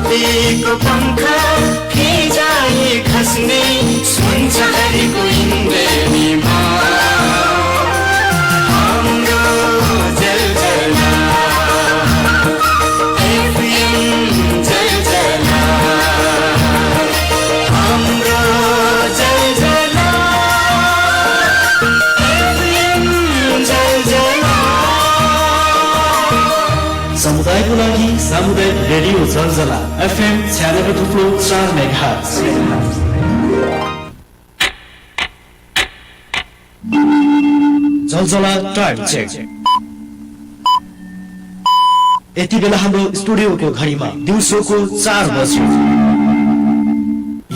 मोतीको पङ्ख फिजाए खस्ने सुनचरीको इन्द्रेणीमा हाम्रो जलजना एफएम जलजना हाम्रो जलजना एफएम जलजना समुदायको लागि सामुदायिक radio Jaljala FM 96.4 megahertz. Jaljala time check. यति बेला हाम्रो स्टुडियोको घडीमा दिउँसोको 4 बज्यो।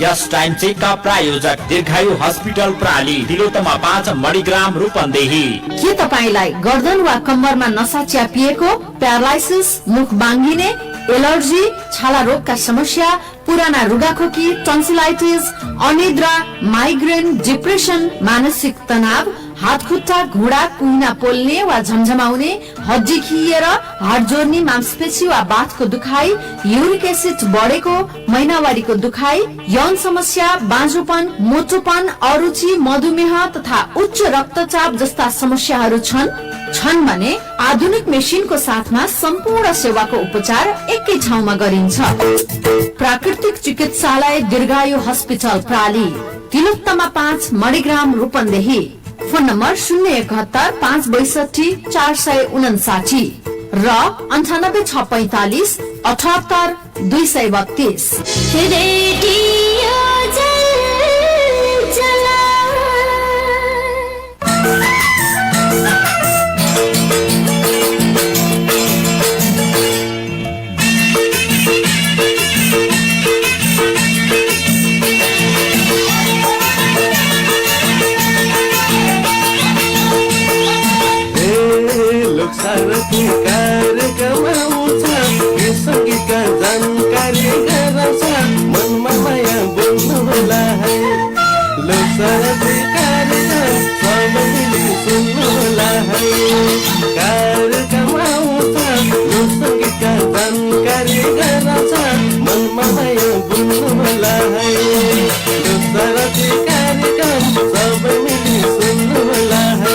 यस टाइम चेकका प्रायोजक दीर्घायु हस्पिटल प्राली तिलोत्तमा 5 मणिग्राम रूपन्देही। के तपाईलाई गर्दन वा कम्मरमा नसा च्यापिएको, प्यारालाइसिस, मुख बाङ्गिने, एलर्जी, छाला रोगका समस्या, पुराना रुगाखोकी, टन्सिलाइटिस, अनिद्रा, माइग्रेन, डिप्रेसन, मानसिक तनाव, हात खुट्टा घुँडा कुहिना पोल्ने वा झमझमाउने, हड्डी खिएर हाड जोड्ने, मांसपेशी वा बाथको दुखाइ, युरिक एसिड बढेको, महिनावारीको दुखाइ, यौन समस्या, बाँझोपन, मोटोपन, अरुचि, मधुमेह तथा उच्च रक्तचाप जस्ता समस्याहरू छन् भने आधुनिक मेसिनको साथमा सम्पूर्ण सेवाको उपचार एकै ठाउँमा गरिन्छ। प्राकृतिक चिकित्सालय दीर्घायु हस्पिटल प्राली तिलोत्तमा 5 मणिग्राम रूपन्देही। फोन नम्बर 071 562 459 र 98 645 78 232। सारथी कार्यक्रम आउँछ, यो सङ्गीतका जानकारी गराउँछ, मनमा माया बोल्नु होला है। लोक सारथी कार्यक्रम सब मिली सुन्नु होला है। कार्यक्रम आउँछ, यो सङ्गीतका जानकारी गराउँछ, मनमा माया बोल्नु होला है। लोक सारथी कार्यक्रम सब मिली सुन्नु होला है।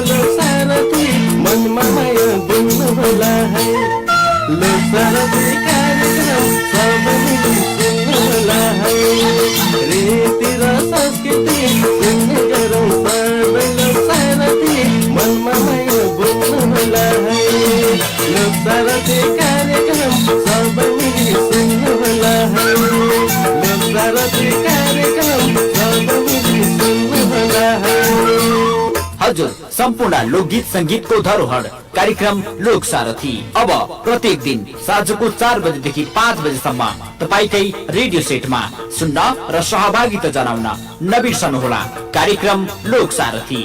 लोक सारथी मनमा माया बोल्नु होला है। लोक सारथी कार्यक्रम सब मिली सुन्नु होला है। रीति र संस्कृति सुन्ने गरौँ सबै लोक सारथी, मनमा माया बोल्नु होला है। लोक सारथी कार्यक्रम सब मिली सुन्नु होला है। लोक सारथी कार्यक्रम सब मिली सुन्नु होला है। हजुर, सम्पूर्ण लोकगीत संगीतको धरोहर कार्यक्रम लोक सारथी अब प्रत्येक दिन साँझको 4 बजेदेखि 5 बजेसम्म तपाईकै रेडियो सेटमा सुन्न र सहभागिता जनाउन नबिर्सनुहोला। कार्यक्रम लोक सारथी।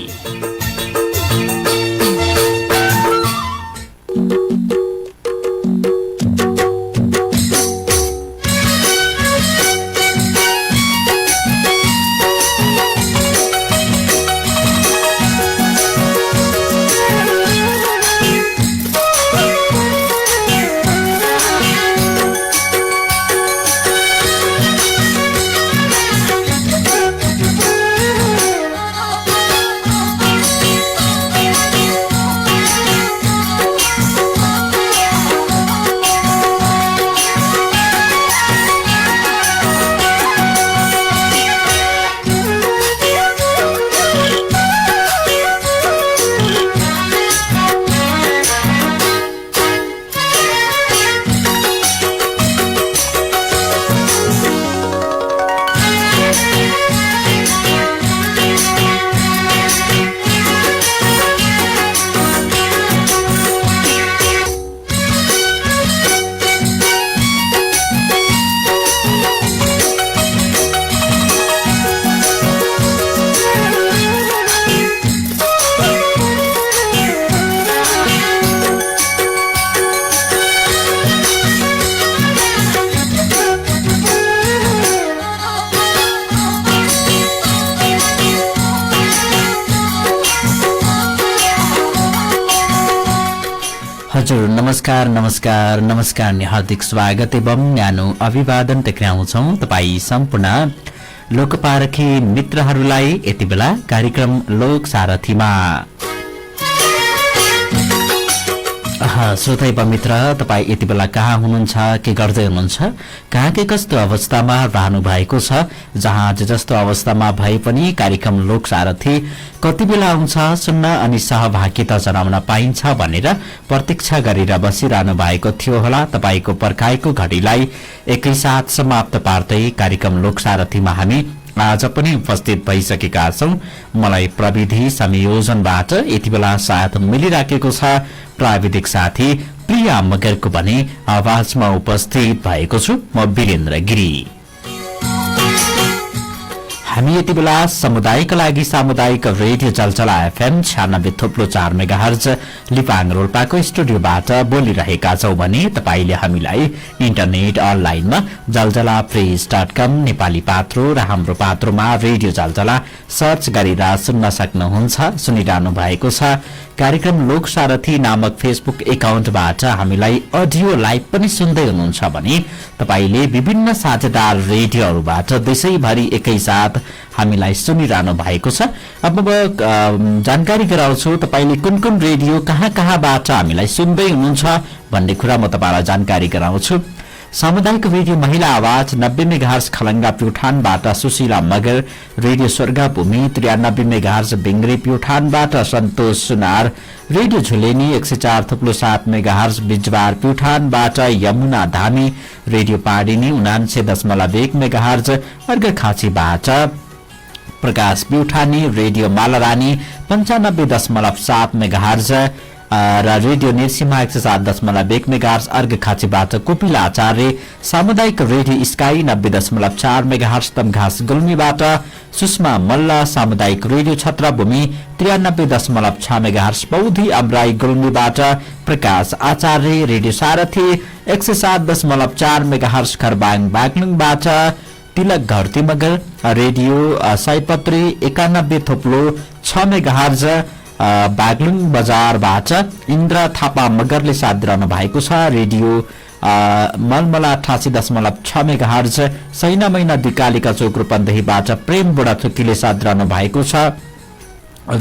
हजुर नमस्कार नमस्कार नमस्कार नि हार्दिक स्वागत एवं न्यानो अभिवादन टक्राउँछौँ तपाईँ सम्पूर्ण लोकपारखी मित्रहरूलाई यति बेला कार्यक्रम लोक सारथीमा। श्रोता एवं मित्र तपाईँ यति बेला कहाँ हुनुहुन्छ, के गर्दै हुनुहुन्छ, कहाँ के कस्तो अवस्थामा रहनु भएको छ, जहाँ जस्तो अवस्थामा भए पनि कार्यक्रम लोक सारथी कति बेला आउँछ सुन्न अनि सहभागिता जनाउन पाइन्छ भनेर प्रतीक्षा गरेर बसिरहनु भएको थियो होला। तपाईको पर्खाइको घडीलाई एकैसाथ समाप्त पार्दै कार्यक्रम लोक सारथीमा हामी आज पनि उपस्थित भइसकेका छौं। मलाई प्रविधि संयोजनबाट यति बेला साथ मिलिराखेको छ प्राविधिक साथी प्रिया मगरको भने आवाजमा उपस्थित भएको छु म वीरेन्द्र गिरी। हामी यति बेला समुदायका लागि सामुदायिक रेडियो चलचला एफएम 96.4 मेगाहर्ज लिपाङ रोल्पाको स्टुडियोबाट बोलिरहेका छौं भने तपाईले हामीलाई इन्टरनेट अनलाइनमा जलजलाप्रेस.com नेपाली पात्रो र हाम्रो पात्रोमा रेडियो जलजला सर्च गरेर सुन्न सक्नुहुन्छ। सुनिरहनु भएको छ कार्यक्रम लोक सारथी नामक फेसबुक एकाउन्टबाट हामीलाई अडियो लाइभ पनि सुन्दै हुनुहुन्छ भने तपाईले विभिन्न साझेदार रेडियोहरूबाट देशैभरि एकैसाथ हामीलाई सुनिरहनु भएको छ। अब म जानकारी गराउँछु तपाईले कुन कुन रेडियो कहाँ कहाँबाट हामीलाई सुन्दै हुनुहुन्छ भन्ने कुरा म तपाईलाई जानकारी गराउँछु। सामुदायिक रेडियो महिला आवाज 90 मेगाहर्ज खलंगा प्युठानबाट सुशीला मगर, रेडियो स्वर्ग भूमि 93 मेगाहर्ज बिङ्ग्रे प्युठानबाट सन्तोष सुनार, रेडियो झुलेनी 104.7 मेगाहर्ज बिजबार प्युठानबाट यमुना धामी, रेडियो पाडिनी 99.1 मेगाहर्ज अर्घखाँचीबाट प्रकाश प्युठानी, रेडियो मालारानी 95.7 मेगाहर्ज र रेडियो निर्सिमा 107.1 मेगाहर्ज अर्घखाँचीबाट कोपिला आचार्य, सामुदायिक रेडियो स्काई 90.4 मेगाहर्ज तमघास गुल्मीबाट सुषमा मल्ल, सामुदायिक रेडियो छत्रभूमि 93.6 मेगाहर्ज बौद्धि अमराई गुल्मीबाट प्रकाश आचार्य, रेडियो सारथी 107.4 मेगाहर्ज खरबाङ बागलुङबाट तिलक घरती मगर, रेडियो सयपत्री 91.6 मेगाहर्ज बागलुङ बजारबाट इन्द्र थापा मगरले साथ दिइरहनु भएको छ। रेडियो मलमला 88.6 मेगाहर्ज सैना महिना दिकालिका चोक रूपन्देहीबाट प्रेम बुढाथुकीले साथ दिइरहनु भएको छ।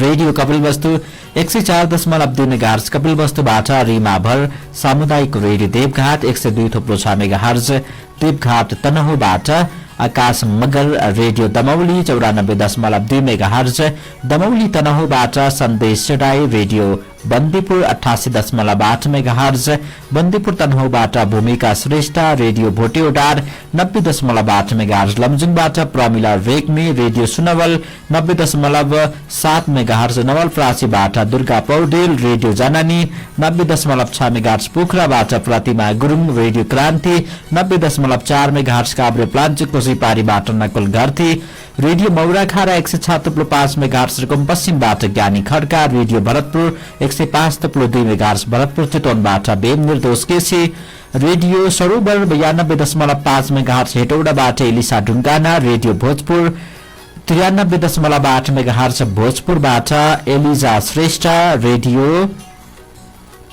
रेडियो कपिलवस्तु 104.2 मेगाहर्ज कपिलवस्तुबाट रिमाभर, सामुदायिक रेडियो देवघाट 102.6 मेगाहर्ज देवघाट तनहुबाट आकाश मगर, रेडियो दमौली 94.2 मेगाहर्ज दमौली तनहुबाट सन्देश चढाई, रेडियो बन्दीपुर 88.8 मेगाहर्ज बन्दीपुर तनहुबाट भूमिका श्रेष्ठ, रेडियो भोटेओडार 90.8 मेगाहर्ज लमजुङबाट प्रमिला रेग्मी, रेडियो सुनवल 90.7 मेगाहर्ज नवलपरासीबाट दुर्गा पौडेल, रेडियो जननी 90.6 मेगाहर्ज पोखराबाट प्रतिमा गुरुङ, रेडियो क्रान्ति 90.4 मेगाहर्ज काभ्रे प्लान्चोक सिपारीबाट नकुल घरती, रेडियो मौराखारा 106.5 मेगाहर्ज रुकुम पश्चिमबाट ज्ञानी खड्का, रेडियो भरतपुर 105.2 मेगाहर्ज भरतपुर चितवनबाट बेम निर्दोष केसी, रेडियो सरोवर 92.5 मेगाहर्ज हेटौडाबाट Elisa Dhungana, radio Bhojpur 93.8 megahertz भोजपुरबाट Eliza Shrestha, radio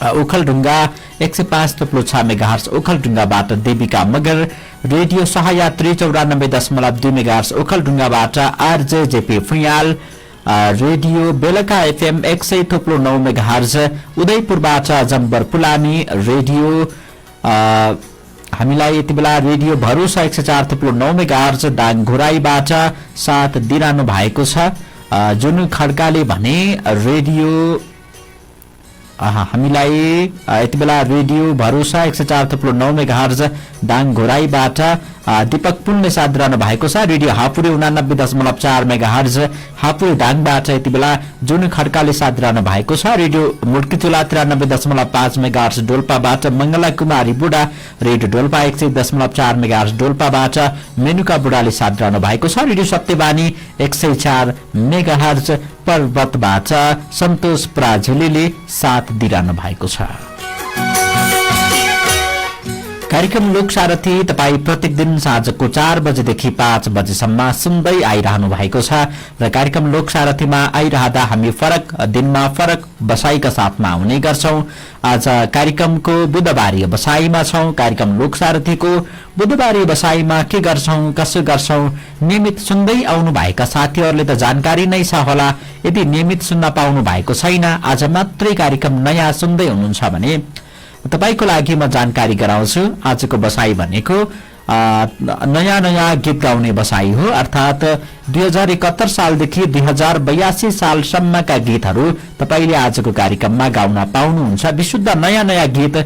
Okhaldhunga 105.6 megahertz ओखलढुङ्गाबाट देविका मगर, रेडियो सहायात्री 94.2 मेगाहर्ज ओखलढुङ्गाबाट RJ JP Phuyal, radio Belka FM 100.9 megahertz उदयपुरबाट जम्बर पुलानी, रेडियो हामीलाई यति बेला रेडियो भरोसा 104.9 मेगाहर्ज दाङ घोराईबाट साथ दिइरहनु भएको छ। जुन खड्काले भने रेडियो हामीलाई यति बेला रेडियो भरोसा 104.9 मेगाहर्ज दाङ घोराईबाट दीपक पुलले साथ दिइरहनु भएको छ। रेडियो हापुरे 89.4 मेगाहर्ज हापुरे दाङबाट यति बेला जुन खड्काले साथ दिइरहनु भएको छ। रेडियो मुड्कीचुला 93.5 मेगाहर्ज डोल्पाबाट मंगला कुमारी बुढा, रेडियो डोल्पा 100.4 मेगाहर्ज डोल्पाबाट मेनुका बुढाले साथ दिइरहनु भएको छ। रेडियो सत्यवाणी 104 मेगाहर्ज पर्वतबाट सन्तोष पराजुलीले साथ दिइरहनु भएको छ। कार्यक्रम लोकसारथी तपाई प्रत्येक दिन साँझको 4 बजेदेखि 5 बजेसम्म सुन्दै आइरहनु भएको छ र कार्यक्रम लोकसारथीमा आइरहँदा हामी फरक दिनमा फरक बसाइका साथमा आउने गर्छौं। आज कार्यक्रमको बुधबारीय बसाइमा छौं। कार्यक्रम लोकसारथीको बुधबारीय बसाइमा के गर्छौं कसो गर्छौं नियमित सुन्दै आउनु भएका साथीहरूले त जानकारी नै छ होला। यदि नियमित सुन्न पाउनु भएको छैन, आज मात्रै कार्यक्रम नयाँ सुन्दै हुनुहुन्छ भने तपाईको लागि म जानकारी गराउँछु। आजको बसाई भनेको नयाँ नयाँ गीत गाउने बसाई हो। अर्थात 2071 सालदेखि 2082 सालसम्मका गीतहरू तपाईले आजको कार्यक्रममा गाउन पाउनुहुन्छ। विशुद्ध नयाँ नयाँ गीत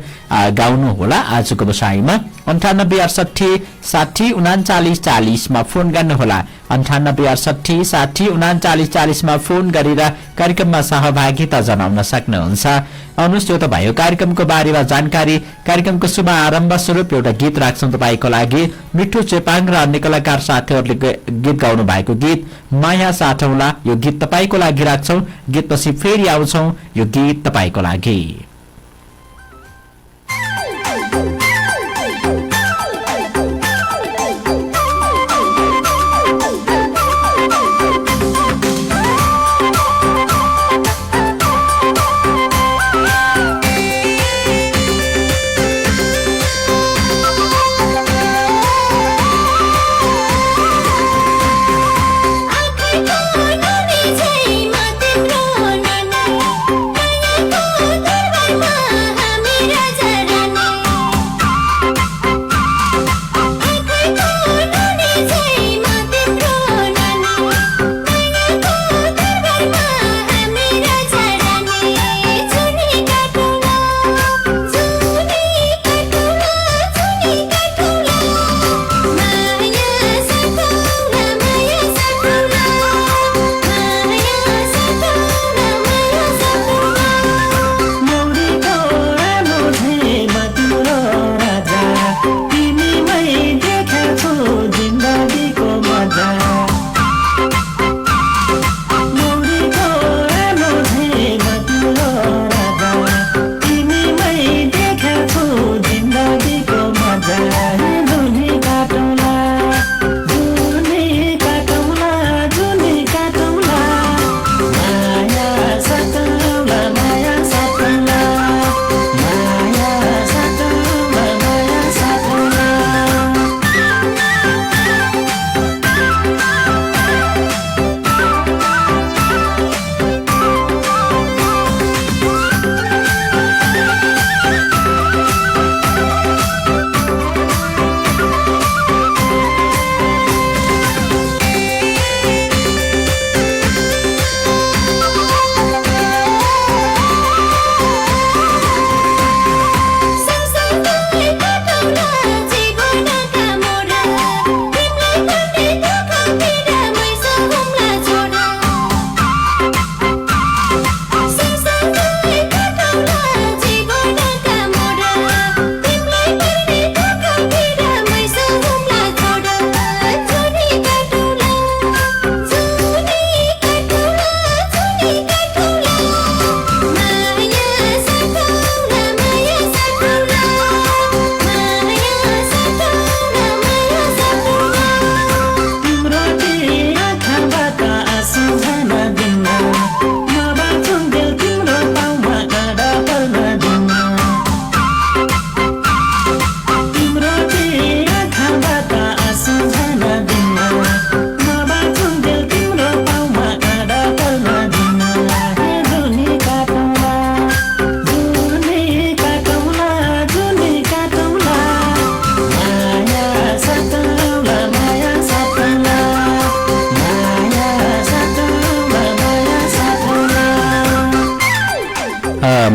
गाउनु होला आजको बसाईमा। 9868 60 39 40 मा फोन गर्नुहोला। 9868 60 39 40 मा फोन गरेर कार्यक्रममा सहभागिता जनाउन सक्नुहुन्छ। आउनुहोस्, यो त भयो कार्यक्रमको बारेमा जानकारी। कार्यक्रमको शुभ आरम्भ स्वरूप एउटा गीत राख्छौं तपाईको लागि। मिठो चेपाङ र अन्य कलाकार साथीहरूले गीत गाउनु भएको गीत माया साटौला, यो गीत तपाईको लागि राख्छौं। गीतपछि फेरि आउँछौं। यो गीत तपाईको लागि।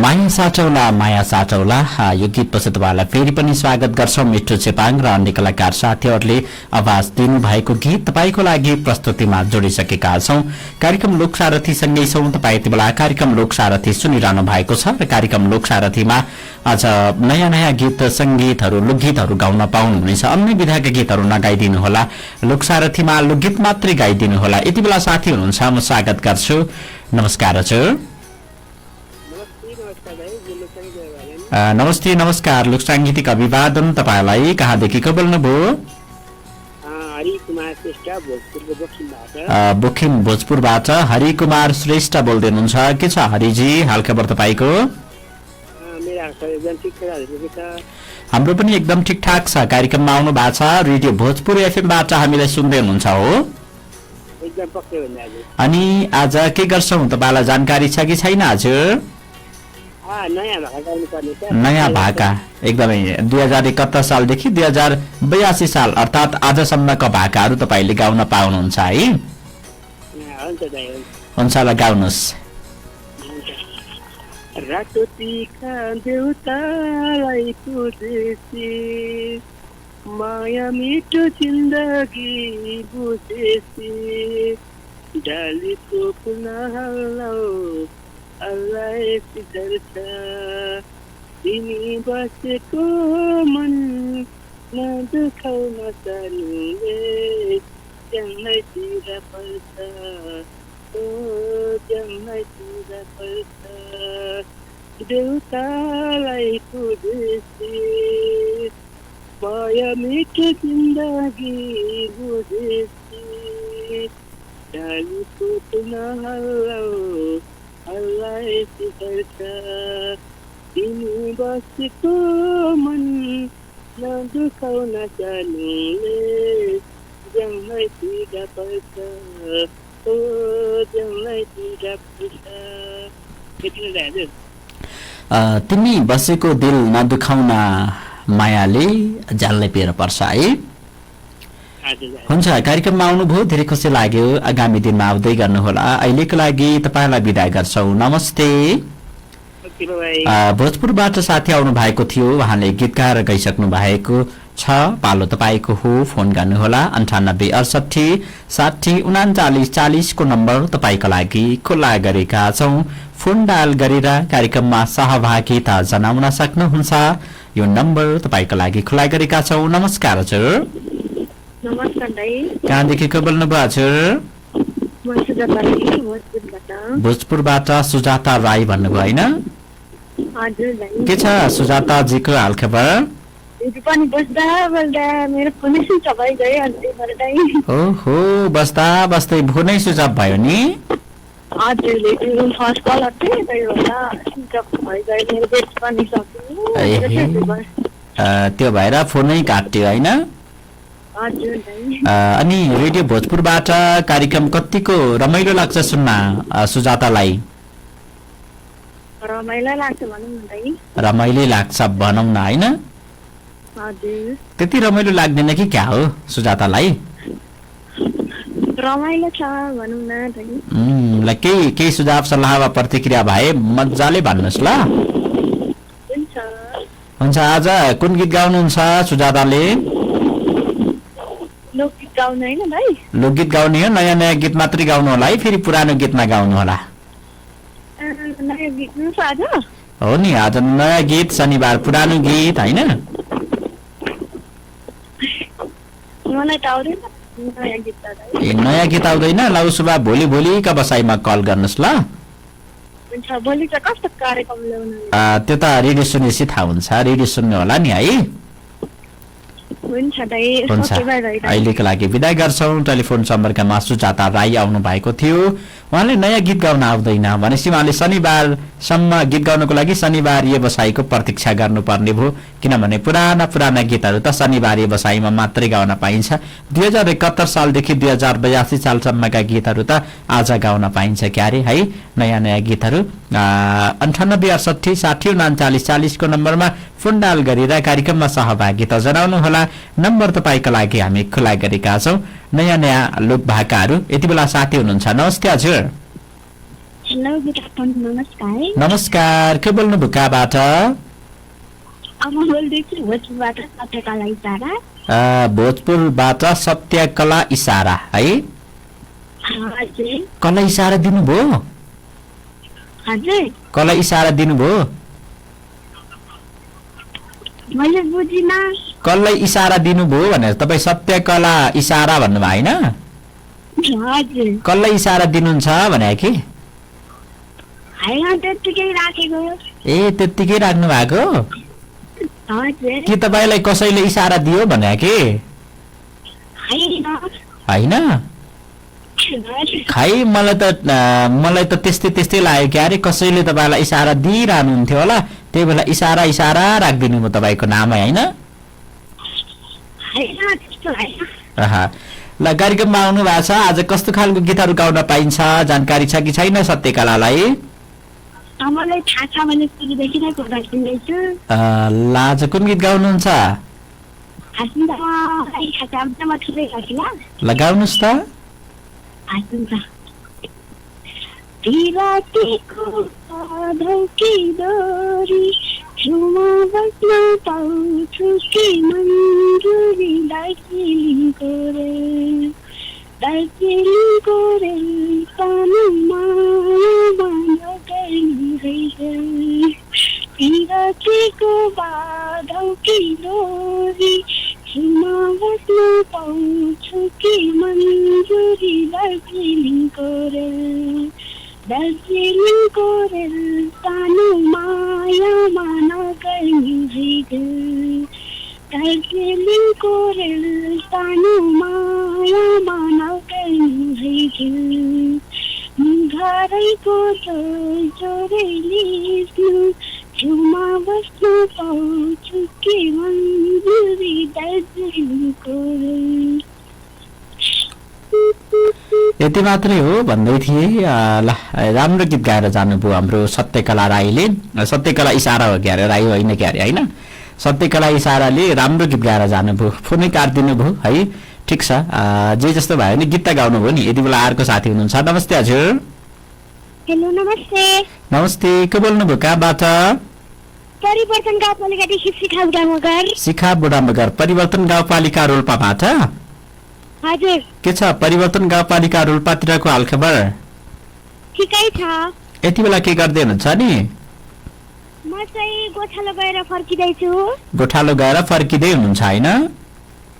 माया साटौला माया साटौला यो गीतपछि तपाईँलाई फेरि पनि स्वागत गर्छौं। मिठो चेपाङ र अन्य कलाकार साथीहरूले आवाज दिनुभएको गीत तपाईँको लागि प्रस्तुतिमा जोडिसकेका छौं। कार्यक्रम लोकसारथी सँगै छौं। तपाईँ यति बेला कार्यक्रम लोकसारथी सुनिरहनु भएको छ र कार्यक्रम लोकसारथीमा आज नयाँ नयाँ गीत संगीतहरू लोकगीतहरू गाउन पाउनुहुनेछ। अन्य विधाका गीतहरू नगाइदिनु होला, लोकसारथीमा लोकगीत मात्रै गाइदिनु होला। यति बेला साथी हुनुहुन्छ, म स्वागत गर्छु। नमस्कार हजुर। नमस्ते नमस्कार लोक साङ्गीतिक अभिवादन तपाईलाई कहाँदेखि को बोल्नुभयो हरि कुमार श्रेष्ठ भोजपुरको बोखिमबाट बोखिम भोजपुरबाट हरि कुमार श्रेष्ठ बोल्दै हुनुहुन्छ के छ हरिजी हालखबर तपाईको मेरो हालखबर एकदम ठिक छ हजुरको छ हाम्रो पनि एकदम ठिकठाक छ कार्यक्रममा आउनु भएको छ रेडियो भोजपुर एफएमबाट हामीलाई सुन्दै हुनुहुन्छ हो एकदम पक्कै हो नि हजुर अनि आज के गर्छौं तपाईलाई जानकारी छ कि छैन हजुर नयाँ भाका गाउनु पर्ने छ नयाँ भाका एकदमै 2071 सालदेखि 2082 साल अर्थात् आजसम्मका भाकाहरू तपाईले गाउन पाउनुहुन्छ है हुन्छ दाइ हुन्छ ल गाउनुहोस् रातो टीका देउतालाई पुजेसी माया मिठो जिन्दगी बुझेसी डालीको पुनः अल्लाह सिधर्छ तिमी बसेको मन नदुखाउन सानुले जम्मैतिर पर्छ ओ जम्मैतिर पर्छ देउतालाई पुजेसी माया मिठो जिन्दगी बुझेसी डालीको पुनः अल्लाह सिधर्छ तिमी बसेको मन नदुखाउन सानुले जम्मैतिर पर्छ ओ जम्मैतिर पर्छ यति नै हजुर तिमी बसेको दिल नदुखाउन मायाले जाललाई पेर पर्छ है हुन्छ कार्यक्रममा आउनुभयो धेरै खुसी लाग्यो आगामी दिनमा आउँदै गर्नुहोला अहिलेको लागि तपाईलाई बिदा गर्छौ नमस्ते भोजपुरबाट साथी आउनु भएको थियो उहाँले गीत गाएर गइसक्नु भएको छ पालो तपाईको हो फोन गर्नुहोला 9868 60 39 40 को नम्बर तपाईको लागि खुला गरेका छौं फोन डायल गरेर कार्यक्रममा सहभागिता जनाउन सक्नुहुन्छ यो नम्बर तपाईको लागि खुला गरेका छौं नमस्कार हजुर नमस्कार दाइ कहाँदेखि को बोल्नुभयो हजुर म सुजाता राई भोजपुरबाट भोजपुरबाट सुजाता राई भन्नुभयो हैन हजुर दाइ के छ सुजाता जीको हालखबर हिजो पनि बस्दा बस्दा मेरो फोनै स्विच अफ भइगयो अनि त्यही भएर दाइ ओहो बस्दा बस्दै फोनै स्विच अफ भयो नि हजुर हिजो फर्स्ट कल थिए त्यही भएर स्विच अफ भइगयो मेरो बेड पनि सक्यो त्यो भएर फोनै काट्यो हैन हजुर दाइ अनि रेडियो भोजपुरबाट कार्यक्रम कतिको रमाइलो लाग्छ सुन्न सुजातालाई रमाइलो लाग्छ भनौँ न दाइ रमाइलो लाग्छ भनौँ न हैन हजुर त्यति रमाइलो लाग्दैन कि क्या हो सुजातालाई रमाइलो छ भनौँ न दाइ ल केही सुझाव सल्लाह वा प्रतिक्रिया भए मजाले भन्नुहोस् ल हुन्छ आज कुन गीत गाउनुहुन्छ सुजाताले लोकगीत गाउनु हैन दाइ लोकगीत गाउने हो नयाँ नयाँ गीत मात्रै गाउनु होला है फेरि पुरानो गीतमा गाउनु होला नयाँ गीत छ आज हो नि आज नयाँ गीत शनिबार पुरानो गीत हैन मलाई त आउँदैन नयाँ गीत त दाइ ए नयाँ गीत आउँदैन ल उसो भए भोलिका बसाइमा कल गर्नुहोस् ल हुन्छ भोलि चाहिँ कस्तो कार्यक्रम ल्याउनु त्यो त रेडियो सुनेपछि थाहा हुन्छ रेडियो सुन्नु होला नि है हुन्छ दाइ हुन्छ अहिलेको लागि बिदा गर्छौं टेलिफोन सम्पर्कमा सुजाता राई आउनु भएको थियो उहाँले नयाँ गीत गाउन आउँदैन भनेपछि उहाँले शनिबारसम्म गीत गाउनको लागि शनिबारीय बसाइको प्रतीक्षा गर्नुपर्ने भयो किनभने पुराना गीतहरू त शनिबारीय बसाइमा मात्रै गाउन पाइन्छ 2071 सालदेखि 2082 सालसम्मका गीतहरू त आज गाउन पाइन्छ क्यारे है नयाँ नयाँ गीतहरू 9868 60 39 40 को नम्बरमा फोन डायल गरेर कार्यक्रममा सहभागिता जनाउनु होला नम्बर तपाईको लागि हामी खुला गरेका छौं नयाँ नयाँ लोक भाकाहरू यति बेला साथी हुनुहुन्छ नमस्ते हजुर हेलो गुड आफ्टरनुन नमस्कार नमस्कार के बोल्नु भुकाबाट म बोल्दैछु भोजपुरबाट सत्यकला इसारा भोजपुरबाट सत्यकला इसारा है हजुर कला इसारा दिनुभयो हजुर कला इसारा दिनुभयो मैले बुझिन कसलाई इसारा दिनुभयो भनेर तपाई सत्यकला इसारा भन्नुभयो हैन हजुर कसलाई इसारा दिनुहुन्छ भने कि हैन त्यतिकै राखेको ए त्यतिकै राख्नु भएको हजुर के तपाईँलाई कसैले इसारा दियो भने कि होइन खै मलाई त त्यस्तै लाग्यो कि अरे कसैले तपाईँलाई इसारा दिइरहनुहुन्थ्यो होला त्यही बेला इसारा राखिदिनु म तपाईँको नामै होइन ल कार्यक्रममा आउनु भएको छ आज कस्तो खालको गीतहरू गाउन पाइन्छ जानकारी छ कि छैन सत्यकलालाई मलाई थाहा छ भने सुरुदेखि नै कुरा सुन्दैछु ल आज कुन गीत गाउनुहुन्छ ल गाउनुहोस् त विराटेको धौकी डोरी छुमा बस्न पाउँछु कि मन्जुरी दार्जिलिङको रे सानो माया विराटेको धौकी डोरी छुमा बस्न पाउँछु कि मन्जुरी दार्जिलिङको रे सानो मायामा नगर्नु जिद दार्जिलिङको रे सानो मायामा नगर्नु जिद घरैको जोरै लिस्नु छुमा बस्न पाउँछु कि मन्जुरी दार्जिलिङको यति मात्रै हो भन्दै थिए ल राम्रो गीत गाएर जानुभयो हाम्रो सत्यकला राईले सत्यकला इसारा हो क्यारे राई होइन क्यारे होइन सत्यकला इसाराले राम्रो गीत गाएर जानुभयो फोनै काटिदिनु भयो है ठिक छ जे जस्तो भयो नि गीत त गाउनुभयो नि यति बेला अर्को साथी हुनुहुन्छ नमस्ते हजुर हेलो नमस्ते नमस्ते को बोल्नुभयो कहाँबाट परिवर्तन गाउँपालिकादेखि शिखा बुढामगर परिवर्तन गाउँपालिका रोल्पाबाट हजुर के छ परिवर्तन गाउँपालिका रोल्पातिरको हालखबर ठिकै छ यति बेला के गर्दै हुनुहुन्छ नि म चाहिँ गोठालो गएर फर्किँदैछु गोठालो गएर फर्किँदै हुनुहुन्छ होइन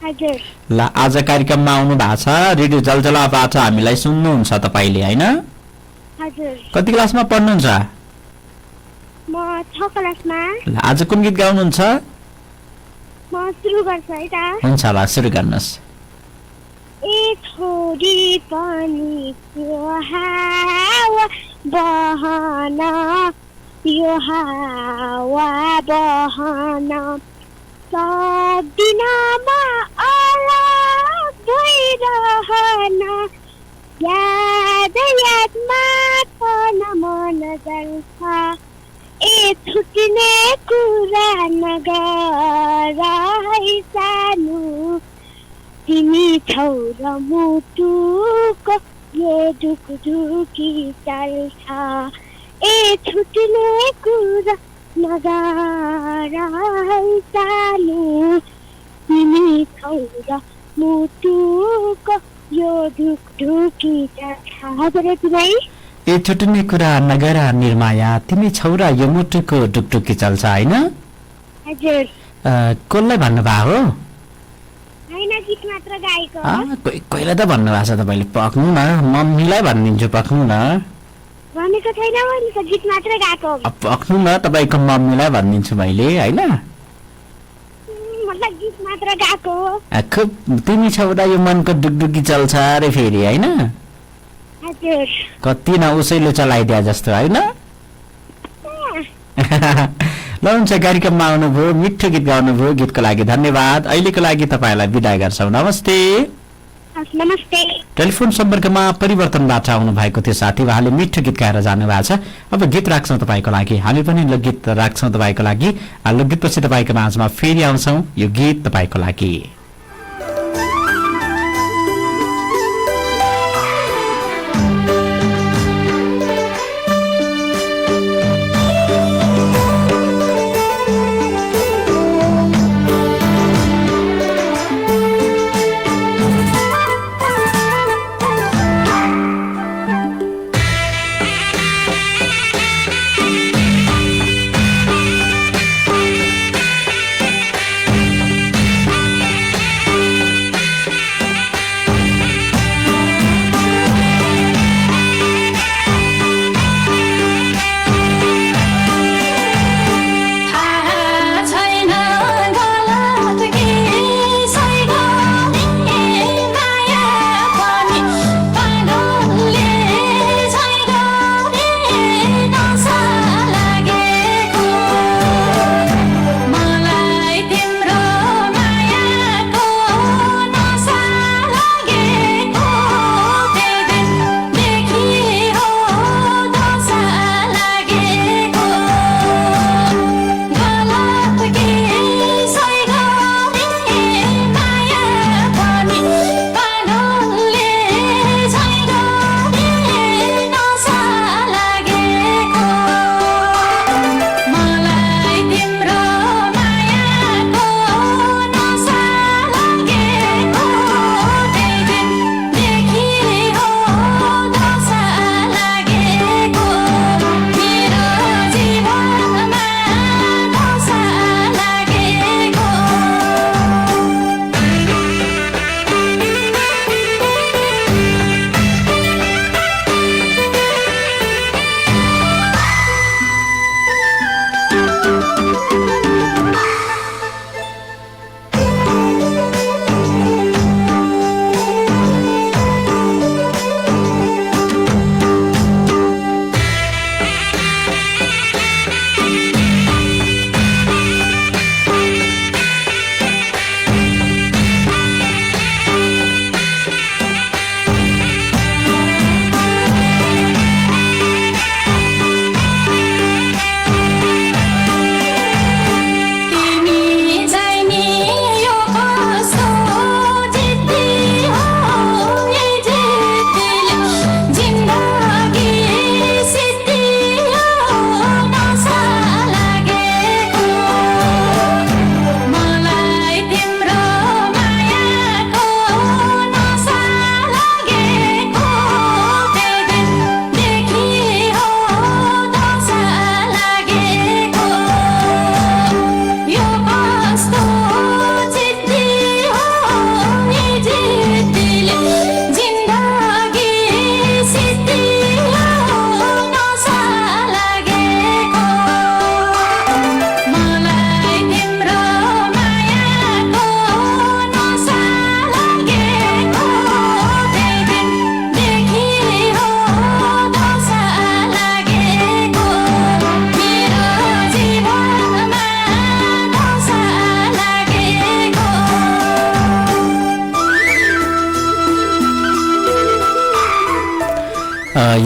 हजुर ल आज कार्यक्रममा आउनु भएको छ रेडियो जलजलाबाट हामीलाई सुन्नुहुन्छ तपाईँले होइन हजुर कति क्लासमा पढ्नुहुन्छ म 6 क्लासमा ल आज कुन गीत गाउनुहुन्छ म सुरु गर्छु है त हुन्छ ल सुरु गर्नुहोस् ए छोरी पनि यो हावा बहन सक्दिनमा अलग भइरहन यादमा मन जल्छ ए छुट्ने कुरा नगर सानो तिमी छौ र मुटुको यो ढुकढुकी चल्छ ए छुट्ने कुरा नगर सानो तिमी छौ र मुटुको यो ढुकढुकी चल्छ हजुर तिमी ए छुट्ने कुरा नगर निर्माया तिमी छौ र यो मुटुको ढुकढुकी चल्छ होइन हजुर कसलाई भन्नुभएको हो हैन गीत मात्र गाएको कोहीलाई त भन्नुभएको छ तपाईँले पक्नु न मम्मीलाई भनिदिन्छु पक्नु न भनेको छैन मैले त गीत मात्र गाएको पक्नु न तपाईँको मम्मीलाई भनिदिन्छु मैले होइन मतलब गीत मात्र गाएको खुब तिमी छौ र यो मनको डुकडुकी चल्छ अरे फेरि होइन हजुर कति न उसैले चलाइदिया जस्तो होइन ल हुन्छ कार्यक्रममा आउनुभयो मिठो गीत गाउनुभयो गीतको लागि धन्यवाद अहिलेको लागि तपाईँलाई बिदा गर्छौँ नमस्ते नमस्ते टेलिफोन सम्पर्कमा परिवर्तनबाट आउनु भएको थियो साथी उहाँले मिठो गीत गाएर जानुभएको छ अब गीत राख्छौँ तपाईँको लागि हामी पनि लोकगीत राख्छौँ तपाईँको लागि लोकगीतपछि तपाईँको माझमा फेरि आउँछौँ यो गीत तपाईँको लागि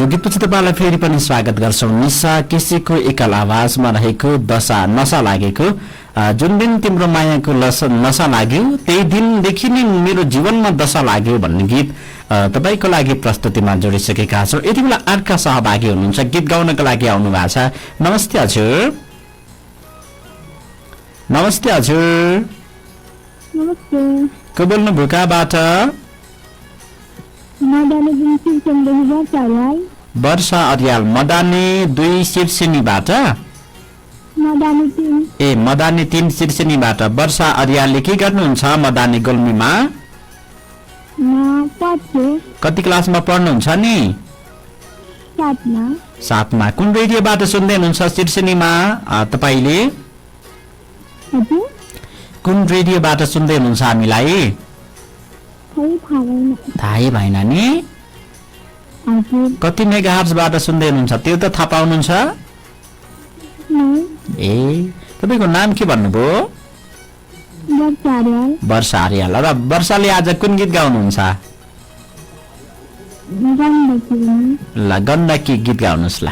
हजुर गीतपछि तपाईँलाई फेरि पनि स्वागत गर्छौँ। निशा केसीको एकल आवाजमा रहेको नशा लागेको जुन दिन तिम्रो मायाको नशा लाग्यो त्यही दिनदेखि नै मेरो जीवनमा दशा लाग्यो भन्ने गीत तपाईँको लागि प्रस्तुतिमा जोडिसकेका छौँ। यति बेला अर्का सहभागी हुनुहुन्छ, गीत गाउनको लागि आउनु भएको छ। नमस्ते हजुर। नमस्ते हजुर। नमस्ते। को बोल्नु भुकाबाट? वर्षा अर्याल मदानी 2 सिर्सिनीबाट। ए मदानी 3 सिर्सिनीबाट वर्षा अर्यालले के गर्नुहुन्छ मदानी गुल्मीमा? कति क्लासमा पढ्नुहुन्छ नि? 7मा। कुन रेडियोबाट सुन्दै हुनुहुन्छ सिर्सिनीमा तपाईँले? कुन रेडियोबाट सुन्दै हुनुहुन्छ हामीलाई? थाहै भएन नि। कति मेगाहर्जबाट सुन्दै हुनुहुन्छ त्यो त थाहा पाउनुहुन्छ? ए तपाईँको नाम के भन्नुभयो? वर्षा अर्याल। र वर्षाले आज कुन गीत गाउनुहुन्छ? ल गण्डकी गीत गाउनुहोस्। ल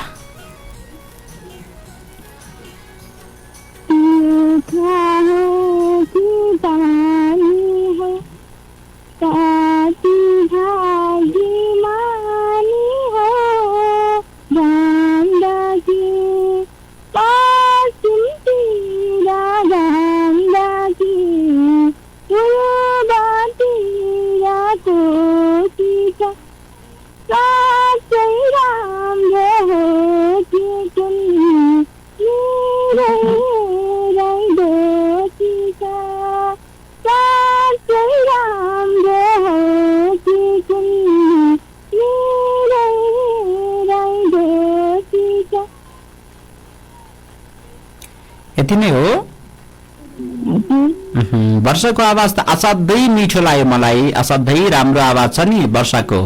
यति नै हो। वर्षाको आवाज त असाध्यै मिठो लाग्यो मलाई, असाध्यै राम्रो आवाज छ नि वर्षाको।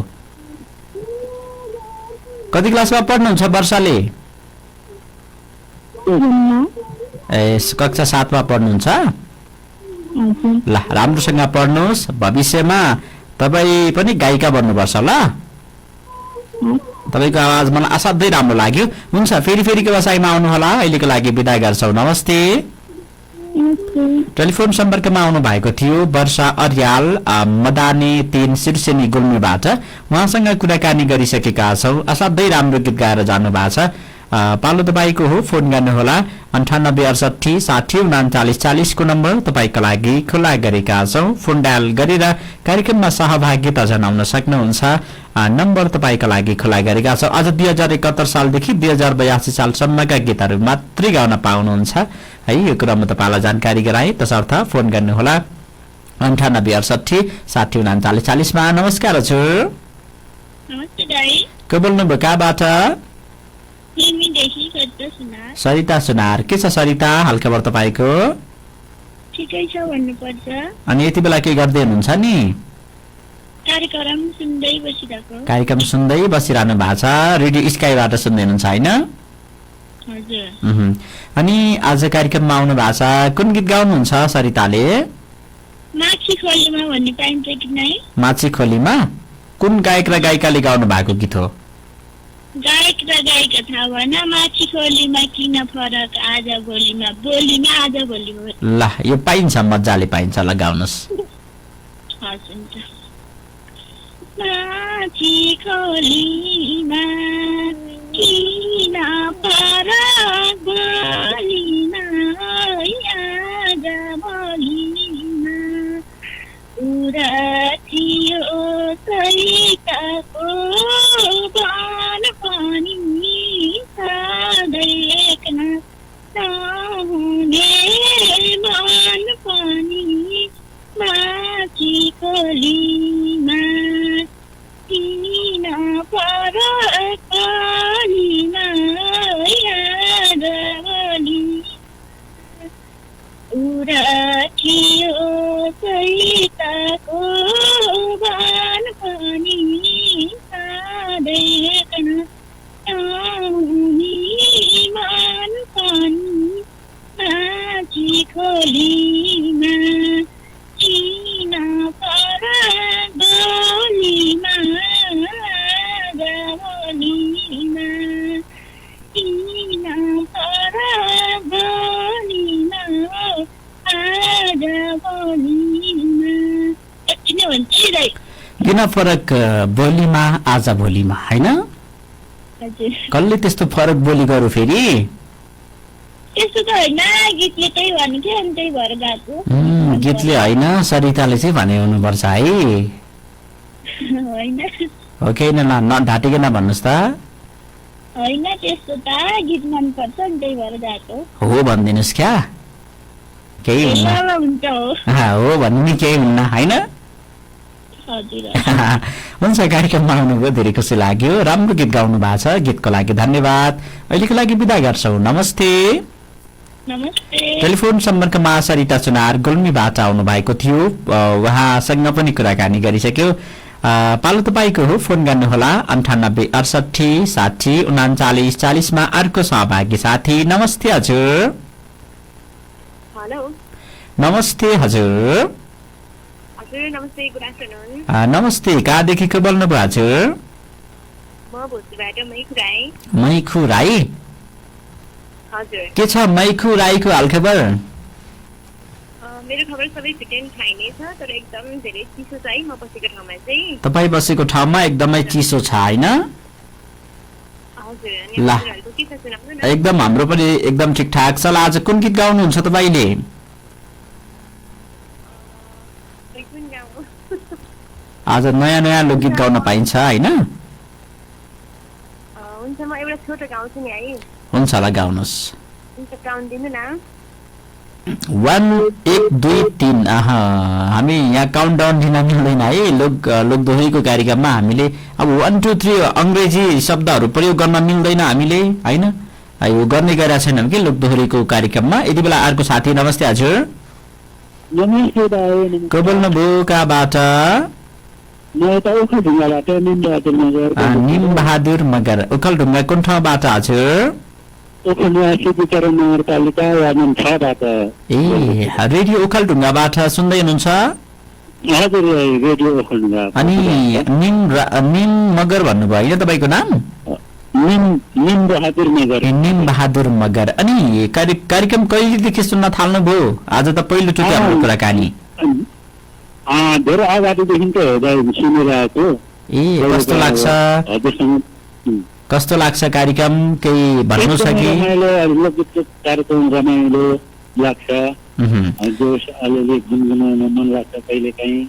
कति क्लासमा पढ्नुहुन्छ वर्षाले? ए कक्षा 7मा पढ्नुहुन्छ? ल राम्रोसँग पढ्नुहोस्, भविष्यमा तपाईँ पनि गायिका बन्नुपर्छ ल। तपाईँको आवाज मलाई असाध्यै राम्रो लाग्यो। हुन्छ फेरिको बसाइमा आउनुहोला। अहिलेको लागि बिदा गर्छौँ। नमस्ते। टेलिफोन सम्पर्कमा आउनु भएको थियो वर्षा अर्याल मदानी 3 सिर्सिनी गुल्मीबाट। उहाँसँग कुराकानी गरिसकेका छौँ। असाध्यै राम्रो गीत गाएर जानु भएको छ। पालो तपाईँको हो, फोन गर्नुहोला 9868 60 39 40 को नम्बर तपाईँको लागि खुला गरेका छौँ। फोन डायल गरेर कार्यक्रममा सहभागिता जनाउन सक्नुहुन्छ। नम्बर तपाईँको लागि खुला गरेका छौँ। अझ 2071 सालदेखि 2082 सालसम्मका गीतहरू मात्रै गाउन पाउनुहुन्छ है। यो कुरा म तपाईँलाई जानकारी गराएँ। तसर्थ फोन गर्नुहोला 9868 60 39 40 मा। नमस्कार हजुर। को बोल्नुभयो कहाँबाट? सरिता सुनार। के छ सरिता हालखबर तपाईँको? ठिकै छ भन्नुपर्छ। अनि यति बेला के गर्दै हुनुहुन्छ नि? कार्यक्रम सुन्दै बसिरहनु भएको छ। रेडियो स्काईबाट सुन्दै हुनुहुन्छ होइन? अनि आज कार्यक्रममा आउनु भएको छ। कुन गीत गाउनुहुन्छ सरिताले? माछी खोलीमा कुन गायक र गायिकाले गाउनु भएको गीत हो? गायक र गायिका थाहा भएन। माछी खोलीमा किन फरक आज भोलिमा, बोलीमा आज भोलि। ल यो पाइन्छ, मजाले पाइन्छ। ल गाउनुहोस्। माछी खोलीमा किन फरक बोलीमा, आज भोलिमा कुरा थियो सरिताको बाल पनि सधैँ नहुने मन पनि। माछी खोलीमा किन फरक बोलीमा, आज भोलि कुरा थियो सरिताको बाल पनि सधैँ नहुने मन पनि। माछी खोलीमा किन फरक बोलीमा, आज भोलि किन फरक बोलीमा आज भोलिमा हैन हजुर कसले त्यस्तो फरक बोली गर्यो फेरि त्यस्तो त होइन गीतले त्यही भन्थ्यो अनि त्यही भएर गएको गीतले होइन सरिताले चाहिँ भने हुनुपर्छ है होइन हो कि होइन ढाँटिकन भन्नुहोस् त होइन त्यस्तो त गीत मनपर्छ नि त्यही भएर गएको हो भनिदिनुहोस् क्या केही हुन्न ल हुन्छ हो हो भन्नु नि केही हुन्न होइन हजुर हुन्छ कार्यक्रममा आउनुभयो धेरै खुसी लाग्यो राम्रो गीत गाउनु भएको छ गीतको लागि धन्यवाद अहिलेको लागि बिदा गर्छौँ नमस्ते नमस्ते टेलिफोन सम्पर्कमा सरिता चुनार गुल्मीबाट आउनु भएको थियो उहाँसँग पनि कुराकानी गरिसक्यो पालो तपाईँको हो फोन गर्नुहोला 9868603940 मा अर्को सहभागी साथी नमस्ते हजुर हेलो नमस्ते हजुर हजुर नमस्ते गुड आफ्टरनुन नमस्ते कहाँदेखि को बोल्नुभयो हजुर म भोजपुरबाट मैखु राई मैखु राई हजुर के छ मैखु राईको हालखबर मेरो खबर सबै फिट एन्ड फाइन नै छ तर एकदम धेरै चिसो छ है म बसेको ठाउँमा चाहिँ तपाईँ बसेको ठाउँमा एकदमै चिसो छ होइन हजुर अनि ला। हजुरहरूको के छ सुनाउनु न एकदम हाम्रो पनि एकदम ठिकठाक छ ल आज कुन गीत गाउनुहुन्छ तपाईँले खै कुन गाउँ आज नयाँ नयाँ लोकगीत गाउन पाइन्छ होइन हुन्छ म एउटा छोटो गाउँछु नि है हुन्छ ल गाउनुहोस् हुन्छ काउन्ट दिनु न 1 1 2 3 हामी यहाँ काउन्ट डाउन दिन मिल्दैन है लोकदोहोरीको कार्यक्रममा हामीले अब 1 2 3 अंग्रेजी शब्दहरू प्रयोग गर्न मिल्दैन हामीले हैन यो गर्ने गरेका छैनौं कि लोकदोहोरीको कार्यक्रममा यति बेला अर्को साथी नमस्ते हजुर नमस्ते दाइ को बोल्नुभयो कहाँबाट म त ओखलढुङ्गाबाट निम बहादुर मगर ओखलढुङ्गा कुन ठाउँबाट हजुर ओखलढुङ्गा सिद्धिचरण नगरपालिका वार्ड नम्बर 6 बाट ए रेडियो ओखलढुङ्गाबाट सुन्दै हुनुहुन्छ हजुर रेडियो ओखलढुङ्गा अनि निम मगर भन्नुभयो होइन तपाईँको नाम निम बहादुर मगर निम बहादुर मगर अनि कार्यक्रम कहिलेदेखि सुन्न थाल्नुभयो आज त पहिलोचोटि हाम्रो कुराकानी धेरै अगाडिदेखि त सुनिरहेको ए कस्तो लाग्छ कार्यक्रम केही भन्नु छ कि लोकगीतको कार्यक्रम रमाइलो लाग्छ जोस अलिअलि गुनगुनाउन मन लाग्छ कहिलेकाहीँ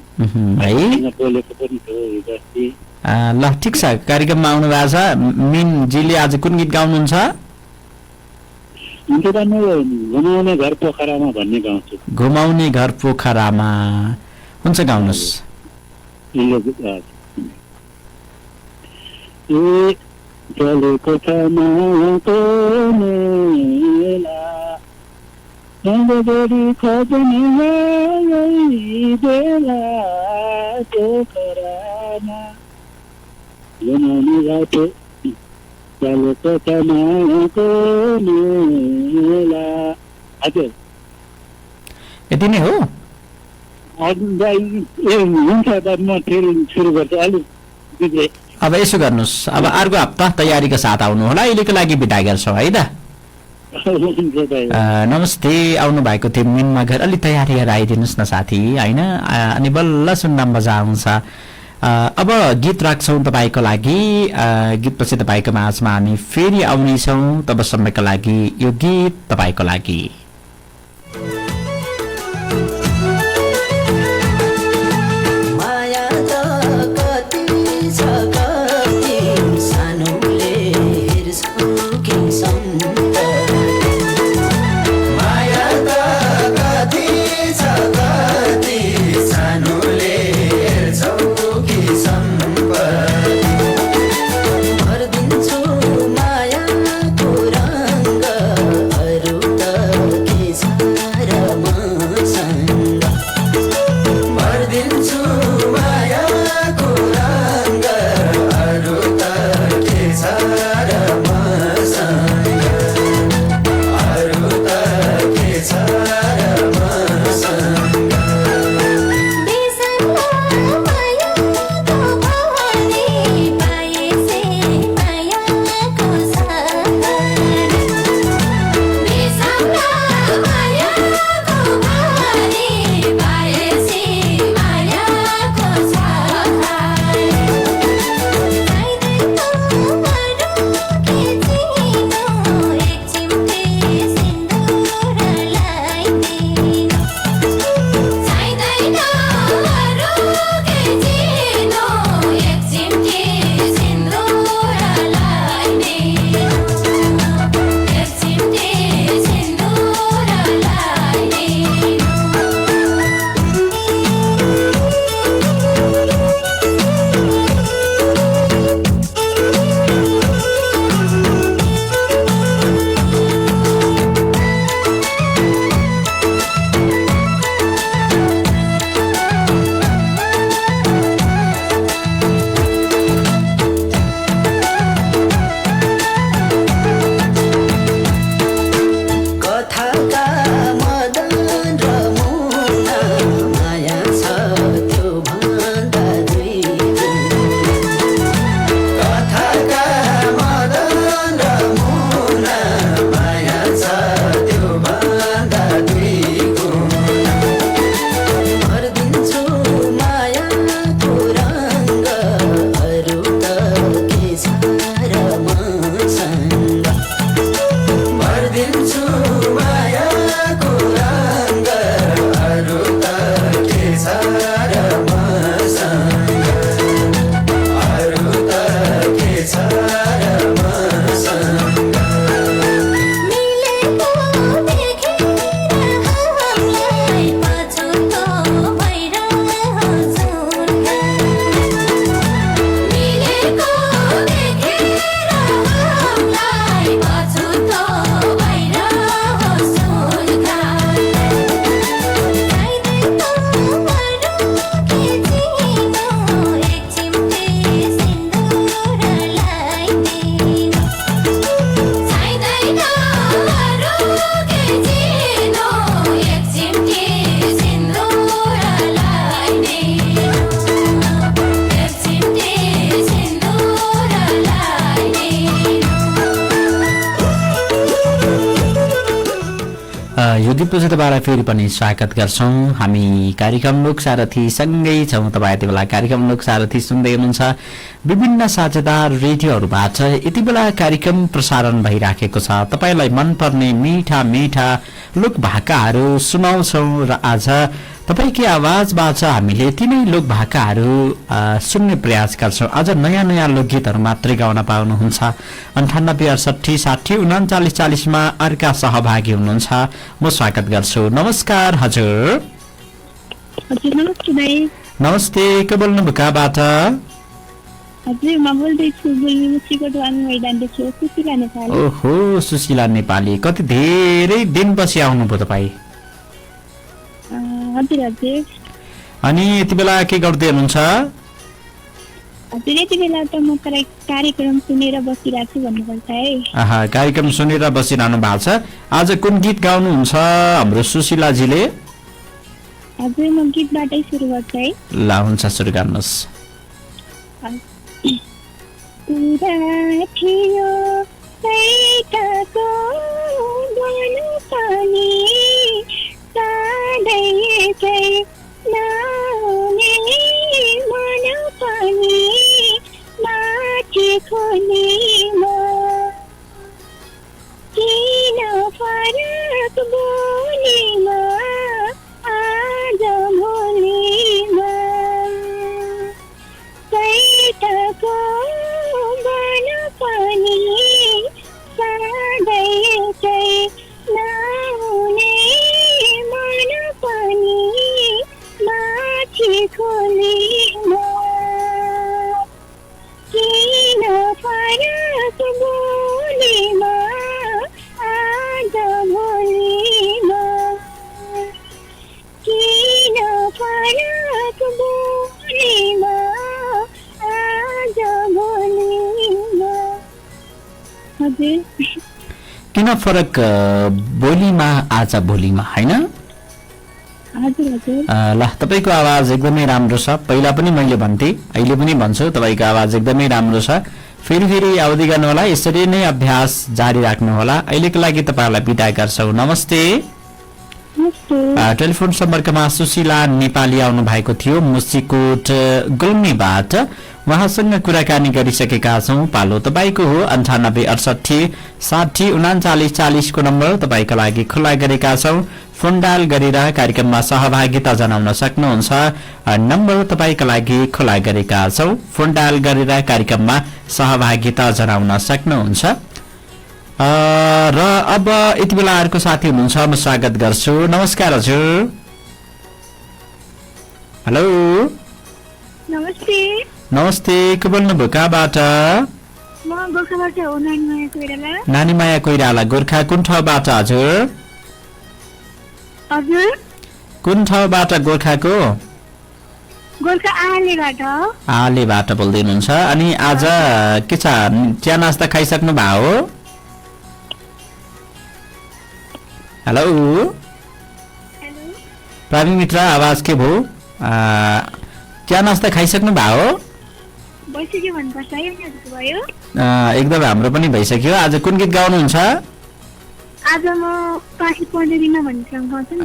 है बोलेको पनि थियो हिजो अस्ति ल ठिक छ कार्यक्रममा आउनु भएको छ मिनजीले आज कुन गीत गाउनुहुन्छ हुन्छ त म घुमाउने घर पोखरामा भन्ने गाउँछु घुमाउने घर पोखरामा हुन्छ गाउनुहोस् चलेको छ मायाको मेला जोडी खोज्ने बेला पोखरामा घुमाउने घाटो चलेको छ मायाको मेला हजुर यति नै हो हुन्छ त म फेरि सुरु गर्छु अलिक अब यसो गर्नुहोस् अब अर्को हप्ता तयारीको साथ आउनु होला अहिलेको लागि बिदा गर्छौँ है त नमस्ते आउनु भएको थियो मिनमा घर अलि तयारी गरेर आइदिनुहोस् न साथी होइन अनि बल्ल सुन्न मजा आउँछ अब गीत राख्छौँ तपाईँको लागि गीतपछि तपाईँको माझमा हामी फेरि आउनेछौँ तबसम्मको लागि यो गीत तपाईँको लागि दिन्छु मायाको रङ्ग अरू त के छ र मसँग अरू त के छ र मसँग मिलेको देखेर हामीलाई पछुतो भइरहेछौँ मिलेको देखेर हामीलाई पछुतो भइरहेछौँ चाहिँदैन अरू के चिनो एक चिम्टी सिन्दुरलाई नै एक चिम्टी सिन्दुरलाई नै यो गीतपछि तपाईँलाई फेरि पनि स्वागत गर्छौँ। हामी कार्यक्रम लोक सारथी सँगै छौँ। तपाईँ यति बेला कार्यक्रम लोक सारथी सुन्दै हुनुहुन्छ विभिन्न साझेदार रेडियोहरूबाट। यति बेला कार्यक्रम प्रसारण भइराखेको छ। तपाईँलाई मनपर्ने मीठा मीठा लोक भाकाहरू सुनाउँछौँ र आज तपाईँकै आवाजबाट हामीले तिनै लोक भाकाहरू सुन्ने प्रयास गर्छौँ। आज नयाँ नयाँ लोकगीतहरू मात्रै गाउन पाउनुहुन्छ। 9868603940 मा अर्का सहभागी हुनुहुन्छ। म स्वागत गर्छु। नमस्कार हजुर। हजुर नमस्ते दाइ। नमस्ते, को बोल्नुभयो कहाँबाट? हजुर म बोल्दैछु बुल्मीमुसीको ढुवानी मैदानदेखि सुशीला नेपाली। ओहो सुशीला नेपाली, कति धेरै दिनपछि आउनुभयो तपाईँ? हजुर हजुर अनि यति बेला के गर्दै हुनुहुन्छ? हजुर यति बेला त म कार्यक्रम सुनेर बसिरहेको छु भन्नुपर्छ है। कार्यक्रम सुनेर बसिरहनु भएको छ। आज कुन गीत गाउनुहुन्छ हाम्रो सुशीलाजीले? हजुर म गीतबाटै सुरु गर्छु है। ल हुन्छ, सुरु गर्नुहोस्। कुरा थियो सैताको मन पनि सधैँ चाहिँ नहुने मन पनि माथि खोलीमा किन फरक बोलीमा आज भोलीमा सैताको मन पनि सधैँ चाहिँ नहुने मन पनि माथि खोलीमा किन फरक बोलीमा आज भोलीमा किन फरक बोलीमा आज भोलीमा। हजुर किन फरक बोलीमा आज भोलीमा, होइन? हजुर हजुर ल, तपाईँको आवाज एकदमै राम्रो छ। पहिला पनि मैले भन्थेँ, अहिले पनि भन्छु, तपाईँको आवाज एकदमै राम्रो छ। फेरि फेरि आउँदै गर्नुहोला, यसरी नै अभ्यास जारी राख्नुहोला। अहिलेको लागि तपाईँहरूलाई बिदा गर्छौँ। नमस्ते। टेलिफोन सम्पर्कमा सुशीला नेपाली आउनु भएको थियो मुसिकोट गुल्मीबाट। उहाँसँग कुराकानी गरिसकेका छौँ। पालो तपाईँको हो। 9868603940 को नम्बर तपाईँको लागि खुला गरेका छौँ। फोन डायल गरेर कार्यक्रममा सहभागिता जनाउन सक्नुहुन्छ। नम्बर तपाईँका लागि खुला गरेका छौँ। फोन डायल गरेर कार्यक्रममा सहभागिता जनाउन सक्नुहुन्छ। र अब यति बेला अर्को साथी हुनुहुन्छ, म स्वागत गर्छु। नमस्कार हजुर। हेलो नमस्ते। नमस्ते, को बोल्नुभयो कहाँबाट? म गोर्खाबाट हो, नानीमाया कोइराला। नानीमाया कोइराला, गोर्खा कुन ठाउँबाट हजुर? हजुर कुन ठाउँबाट गोर्खाको? गोर्खा आलेबाट। आलेबाट बोल्दै हुनुहुन्छ। अनि आज के छ, चिया नास्ता खाइसक्नु भयो हो? हेलो प्राविङ मित्र, आवाज के भयो? चिया नास्ता खाइसक्नु भयो? भइसक्यो भन्नुपर्छ है, यहाँको भयो? एकदम हाम्रो पनि भइसक्यो। आज कुन गीत गाउनुहुन्छ? आज म पाखी पढ्दिन भन्ने सङ्ग गाउँछु नि।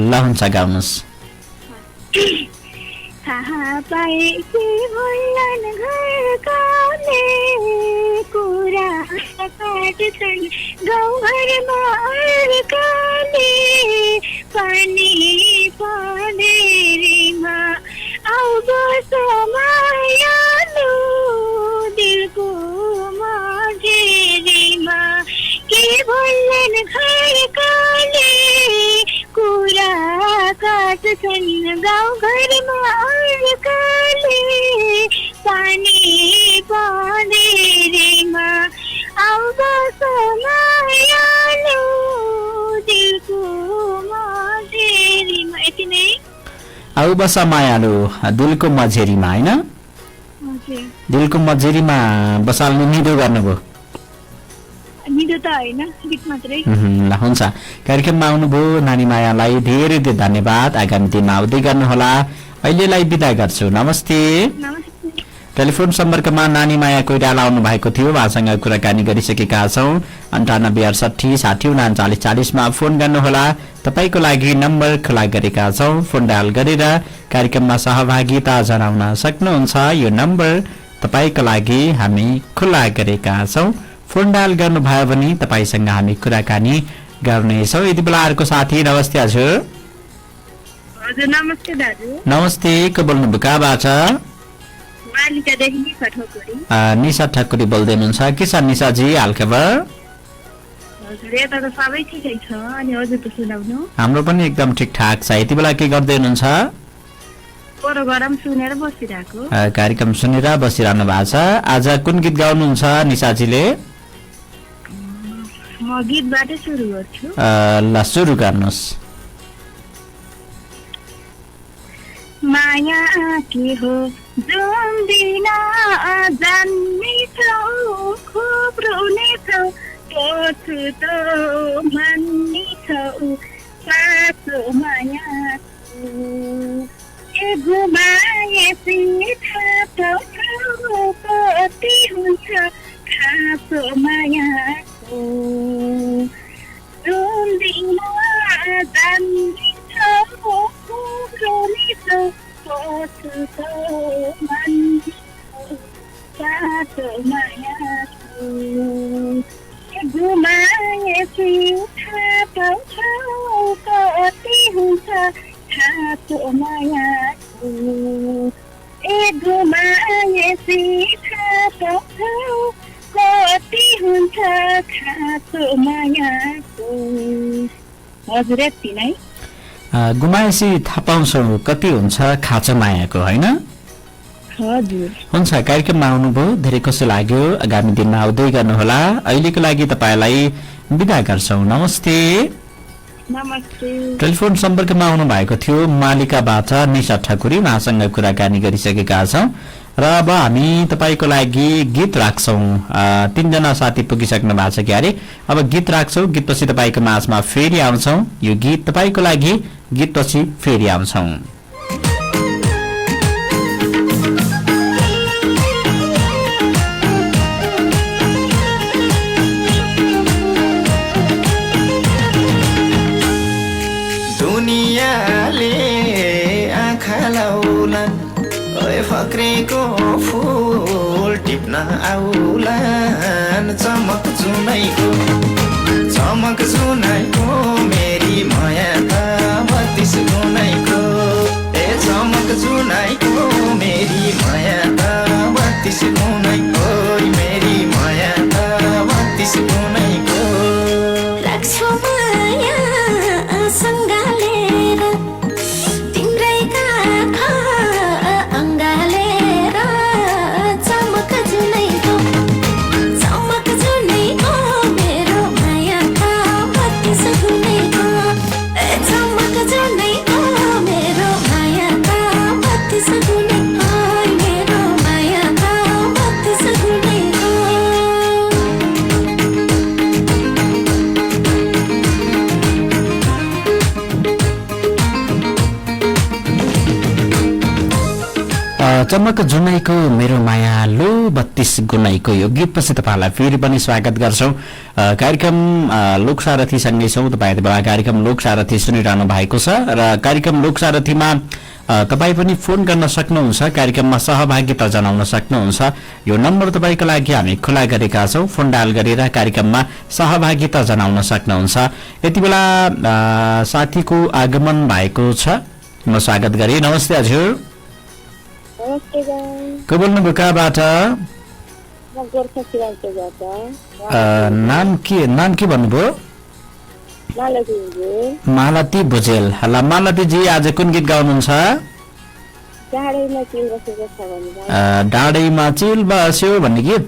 ल हुन्छ, गाउनुहोस्। थाहा पाए कि होलान् घरकाले कुरा काट्छन् गाउँघरमा आउ बसा मायालु दिलको मझेरीमा हैन हजुर दिलको मझेरीमा बसाल्नु निदो गर्नुभयो निदो त होइन गीत मात्रै ल हुन्छ कार्यक्रममा आउनुभयो नानी मायालाई धेरै धेरै धन्यवाद आगामी दिनमा आउँदै गर्नुहोला अहिलेलाई बिदा गर्छु नमस्ते नमस्ते टेलिफोन सम्पर्कमा नानी माया कोइराला आउनु भएको थियो उहाँसँग कुराकानी गरिसकेका छौँ 9868 मा फोन गर्नुहोला तपाईको लागि नम्बर खुला गरेका छौँ फोन डायल गरेर कार्यक्रममा सहभागिता जनाउन सक्नुहुन्छ यो नम्बर तपाईको लागि हामी खुला गरेका छौँ फोन डायल गर्नुभयो भने तपाईसँग हामी कुराकानी गर्नेछौँ यति बेला अर्को साथी नमस्ते हजुर हजुर नमस्ते दाजु नमस्ते को बोल्नुभयो कहाँबाट बालिकादेखि निशा ठकुरी निशा ठकुरी बोल्दै हुनुहुन्छ के छ निशाजी हालखबर हजुर यता त सबै ठिकै छ अनि हजुर त सुनाउनु हाम्रो पनि एकदम ठिकठाक छ यति बेला के गर्दै हुनुहुन्छ प्रोग्राम सुनेर बसिरहेको कार्यक्रम सुनेर बसिरहनु भएको छ आज कुन गीत गाउनुहुन्छ निशाजीले म गीतबाटै सुरु गर्छु ल सुरु गर्नुहोस् माया के हो जुन दिन जान्नेछौ खुब्रुनेछौ तोछु त मान्नेछौ साँचो माया गुमाएपछि थाहा पाउँछौ कति हुन्छ खासो मायाको जुन दिन जान्नेछौ खुब्रुनेछौ तोछु त मान्नेछौ साँचो मायाको गुमाएपछि थाहा पाउँछौ कति हुन्छ खासो मायाको गुमाएपछि थाहा पाउँछौ कति हुन्छ खासो मायाको हजुर यति नै गुमाएपछि थाहा पाउँछौ कति हुन्छ खाँचो मायाको होइन हजुर हुन्छ कार्यक्रममा आउनुभयो धेरै खुसी लाग्यो आगामी दिनमा आउँदै गर्नुहोला अहिलेको लागि तपाईँलाई बिदा गर्छौँ नमस्ते नमस्ते टेलिफोन सम्पर्कमा आउनु भएको थियो मालिकाबाट निशा ठकुरी उहाँसँग कुराकानी गरिसकेका छौँ र अब हामी तपाईँको लागि गीत राख्छौँ 3 जना साथी पुगिसक्नु भएको छ क्यारे अब गीत राख्छौँ गीतपछि तपाईँको माझमा फेरि आउँछौँ यो गीत तपाईँको लागि गीतपछि फेरि आउँछौँ फक्रेको फूल टिप्न आउलान चमक जुनाइको मेरी माया त 32 गुनाइको ए चमक जुनाइको मेरी माया त 32 गुनाइको मेरी माया त 32 गुनाइको राख्छु माया सँगालेर तिम्रै काखा अङ्गालेर चमक जुनाइको मेरो माया त 32 गुनाइको चमक जुनाइको मेरो माया त 32 गुनाइको मेरो माया त 32 गुनाइको चमक जुनाइको मेरो माया लो 32 गुनाइको यो गीतपछि तपाईँलाई फेरि पनि स्वागत गर्छौँ कार्यक्रम लोकसारथीसँगै छौँ तपाईँ यति बेला कार्यक्रम लोकसारथी सुनिरहनु भएको छ र कार्यक्रम लोकसारथीमा तपाईँ पनि फोन गर्न सक्नुहुन्छ कार्यक्रममा सहभागिता जनाउन सक्नुहुन्छ यो नम्बर तपाईँको लागि हामी खुला गरेका छौँ फोन डायल गरेर कार्यक्रममा सहभागिता जनाउन सक्नुहुन्छ यति बेला साथीको आगमन भएको छ म स्वागत गरेँ नमस्ते हजुर को बोल्नुभयो कहाँबाट नाम के भन्नुभयो मालती भुजेल ल मालतीजी आज कुन गीत गाउनुहुन्छ डाँडैमा चिल बस्यो भन्ने गीत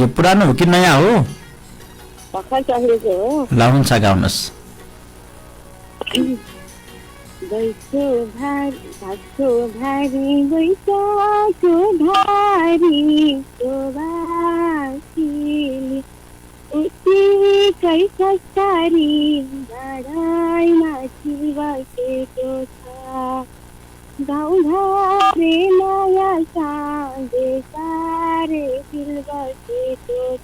यो पुरानो हो कि नयाँ हो भर्खर चढेको हो। ल हुन्छ गाउनुहोस्। बैसो भारी बैसाको भारी शोभाशीली उत्तिकै सस्कारी डाँडामा चिल बसेको छ। गाउँघरे नयाँ साँझे सारे दिल बसेको छ।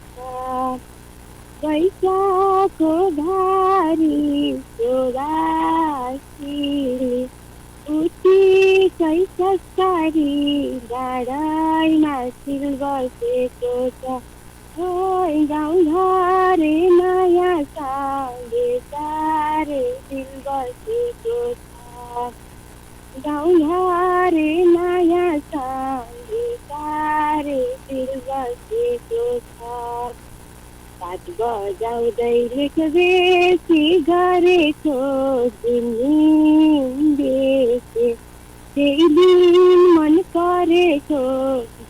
बैसाको भारी शोभाशीली उत्तिकै सस्कारी डाँडामा चिल बसेको छ। गाउँघरे नयाँ साँझे सारे दिल बसेको छ। गाउँघरे नयाँ साँझे सारे दिल बसेको छ। पात बजाउँदै लेख बेसी गरेको दिन बेसी त्यही दिन मन परेको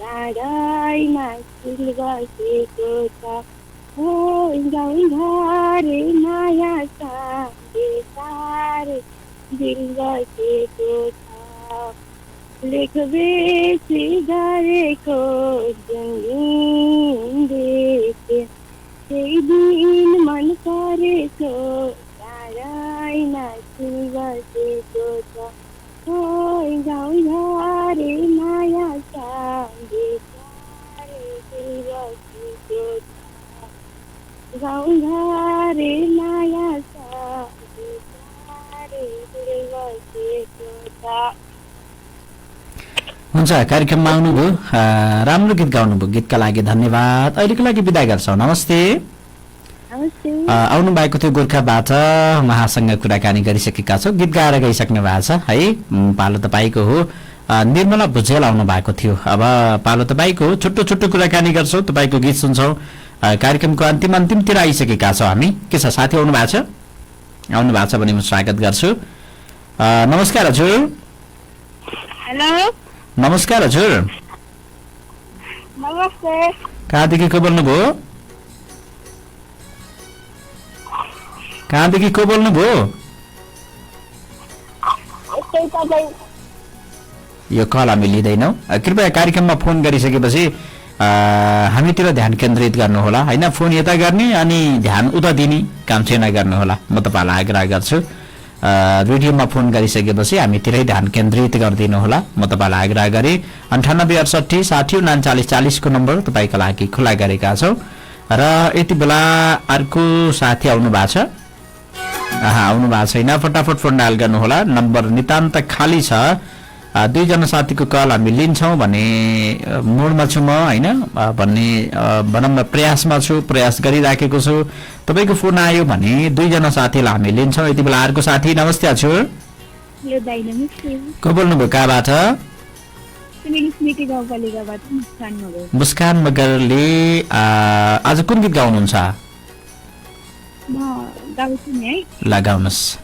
डाँडामा चिल बसेको छ। गाउँघरे नयाँ साँझे सारे दिल बसेको छ। लेख बेसी गरेको दिन बेसी त्यही दिन मन परेको डाँडामा चिल बसेको छ। गाउँघरे नयाँ साँझे सारे दिल बसेको छ। गाउँघरे नयाँ साँझे सारे दिल बसेको छ। हुन्छ कार्यक्रममा आउनुभयो, राम्रो गीत गाउनुभयो, गीतका लागि धन्यवाद। अहिलेको लागि बिदा गर्छौँ, नमस्ते। आउनु भएको थियो गोर्खाबाट, उहाँसँग कुराकानी गरिसकेका छौँ, गीत गाएर गइसक्नु भएको छ है। पालो तपाईँको हो, निर्मला भुजेल आउनु भएको थियो। अब पालो तपाईँको हो, छुट्टो छुट्टो कुराकानी गर्छौँ, तपाईँको गीत सुन्छौँ। कार्यक्रमको अन्तिमतिर आइसकेका छौँ हामी। के छ साथी, आउनु भएको छ? आउनु भएको छ भने म स्वागत गर्छु। नमस्कार हजुर। हेलो नमस्कार हजुर। नमस्ते। कहाँदेखि को बोल्नुभयो? कहाँदेखि को बोल्नुभयो? यो कल हामी लिँदैनौँ। कृपया कार्यक्रममा फोन गरिसकेपछि हामीतिर ध्यान केन्द्रित गर्नुहोला होइन। फोन यता गर्ने अनि ध्यान उता दिने काम चाहिँ नगर्नुहोला, म तपाईँलाई आग्रह गर्छु। रेडियोमा फोन गरिसकेपछि हामीतिरै ध्यान केन्द्रित गरिदिनु होला, म तपाईँलाई आग्रह गरेँ। 98 68 60 39 40 को नम्बर तपाईँको लागि खुला गरेका छौँ। र यति बेला अर्को साथी आउनु भएको छ? आउनु भएको छैन, फटाफट फोन डायल गर्नुहोला। नम्बर नितान्त खाली छ। दुईजना साथीको कल हामी लिन्छौँ भने मोडमा छु म होइन भन्ने भनौँ न प्रयासमा छु, प्रयास गरिराखेको छु। तपाईँको फोन आयो भने दुईजना साथीलाई हामी लिन्छौँ। यति बेला अर्को साथी, नमस्ते हजुर। को बोल्नुभयो, कहाँबाट? मुस्कान मगरले आज कुन गीत गाउनुहुन्छ? ल गाउनुहोस्।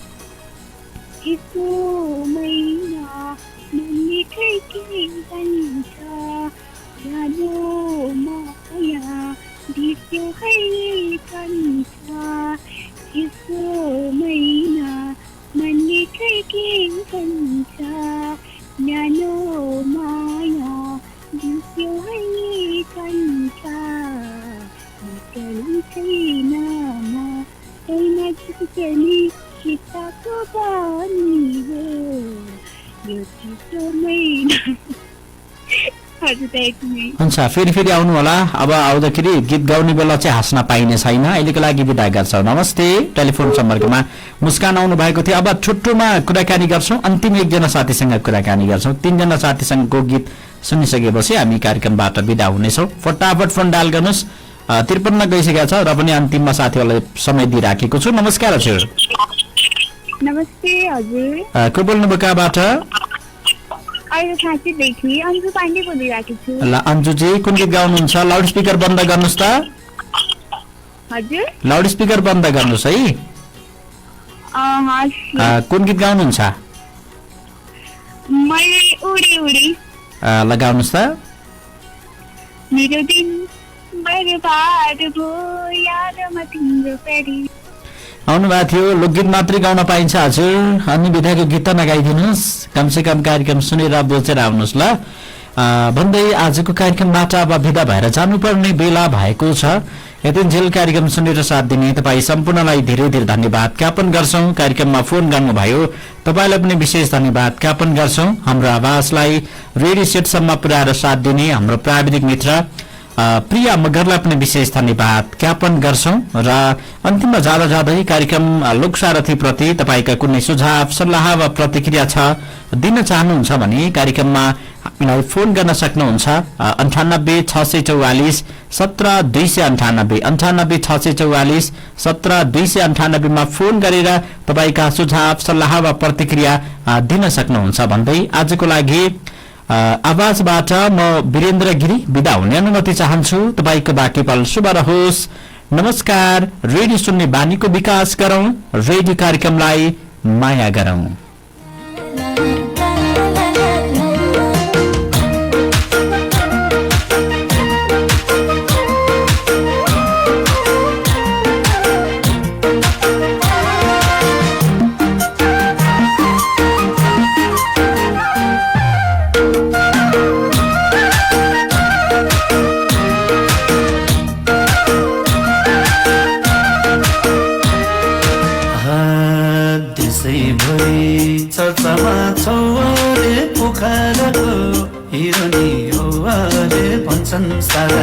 हुन्छ, फेरि आउनु होला। अब आउँदाखेरि गीत गाउने बेला चाहिँ हाँस्न पाइने छैन। अहिलेको लागि बिदा गर्छौँ, नमस्ते। टेलिफोन सम्पर्कमा मुस्कान आउनु भएको थियो। अब छुट्टोमा कुराकानी गर्छौँ, अन्तिम एकजना साथीसँग कुराकानी गर्छौँ। 3 जना साथीसँगको गीत सुनिसकेपछि हामी कार्यक्रमबाट बिदा हुनेछौँ। फटाफट फोन डायल गर्नुहोस्। 53 गइसकेको छ र पनि अन्तिममा साथीहरूलाई समय दिइराखेको छु। नमस्कार हजुर। नमस्ते हजुर। को बोल्नुभयो, कहाँबाट? ल अन्जुजी, कुन गीत गाउनुहुन्छ? लाउड स्पिकर बन्द गर्नुहोस् त। हजुर, लाउड स्पिकर बन्द गर्नुहोस् है। कुन गीत गाउनुहुन्छ? उडी लगाउनुहोस् त। मेरो दिन भर पार भो यादमा तिम्रो फेरि आउनुभएको थियो लोकगीत मात्रै गाउन पाइन्छ हजुर अनि विधाको गीत त नगाइदिनुहोस् कमसेकम कार्यक्रम सुनेर बोचेर आउनुहोस् ल भन्दै आजको कार्यक्रमबाट अब विदा भएर जानुपर्ने बेला भएको छ यतिन्जेल कार्यक्रम सुनेर साथ दिने तपाईँ सम्पूर्णलाई धेरै धेरै धन्यवाद ज्ञापन गर्छौं कार्यक्रममा फोन गर्नुभयो तपाईलाई पनि विशेष धन्यवाद ज्ञापन गर्छौं हाम्रो आवाजलाई रेडियो सेटसम्म पुर्याएर साथ दिने हाम्रो प्राविधिक मित्र प्रिया मगरलाई पनि विशेष धन्यवाद ज्ञापन गर्छौं र अन्तिममा जाँदा जाँदै कार्यक्रम लोकसारथी प्रति तपाईका कुनै सुझाव सल्लाह वा प्रतिक्रिया छ दिन चाहनुहुन्छ भने कार्यक्रममा हामीलाई फोन गर्न सक्नुहुन्छ 98 644 17 298 98 644 17 298 मा फोन गरेर तपाईका सुझाव सल्लाह वा प्रतिक्रिया दिन सक्नुहुन्छ भन्दै आजको लागि आवाजबाट म वीरेन्द्र गिरी बिदा हुने अनुमति चाहन्छु तपाईको बाँकी पल शुभ रहोस् नमस्कार रेडियो सुन्ने बानीको विकास गरौं रेडियो कार्यक्रमलाई माया गरौं चर्चामा छौ अरे पोखराको हिरोनी हो अरे भन्छन् सारा